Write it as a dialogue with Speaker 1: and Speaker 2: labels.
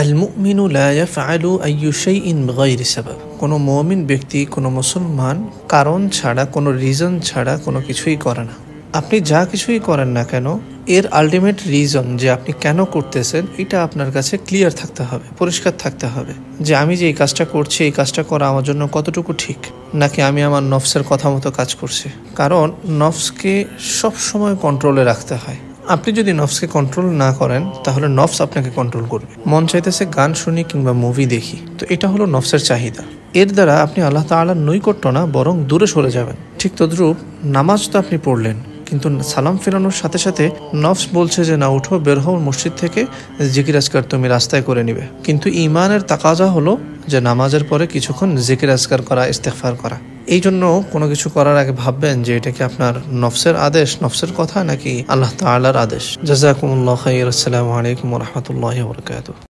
Speaker 1: আল মুমিনু লা ইয়াফআলু আইয়ু শাইইন বিগাইরি সাবাব। কোনো মুমিন ব্যক্তি, কোনো মুসলমান কারণ ছাড়া, কোনো রিজন ছাড়া কোনো কিছুই করে না। আপনি যা কিছুই করেন না কেন, এর আলটিমেট রিজন যে আপনি কেন করতেছেন, এটা আপনার কাছে ক্লিয়ার থাকতে হবে, পরিষ্কার থাকতে হবে যে আমি যে এই কাজটা করছি, এই কাজটা করা আমার জন্য কতটুকু ঠিক, নাকি আমি আমার নফসের কথা মতো কাজ করছি। কারণ নফসকে সবসময় কন্ট্রোলে রাখতে হয়। আপনি যদি নফসকে কন্ট্রোল না করেন, তাহলে নফস আপনাকে কন্ট্রোল করবে। মন চাইতেছে গান শুনি কিংবা মুভি দেখি, তো এটা হলো নফসের চাহিদা। এর দ্বারা আপনি আল্লাহ তাআলার নৈকট্য না, বরং দূরে সরে যাবেন। ঠিক তদ্রূপ নামাজ তো আপনি পড়লেন, কিন্তু সালাম ফেরানোর সাথে সাথে নফস বলছে যে না, উঠো, বের হও মসজিদ থেকে, জিকির আজকার তুমি রাস্তায় করে নিবে। কিন্তু ঈমানের তাকাজা হলো যে নামাজের পরে কিছুক্ষণ জিকির আজকার করা, ইস্তেগফার করা। এই জন্য কোনো কিছু করার আগে ভাববেন যে এটা কি আপনার নফসের আদেশ, নফসের কথা, নাকি আল্লাহ তাআলার আদেশ। জাযাকুমুল্লাহু খাইর। আসসালামু আলাইকুম ওয়া রাহমাতুল্লাহি ওয়া বারাকাতুহু।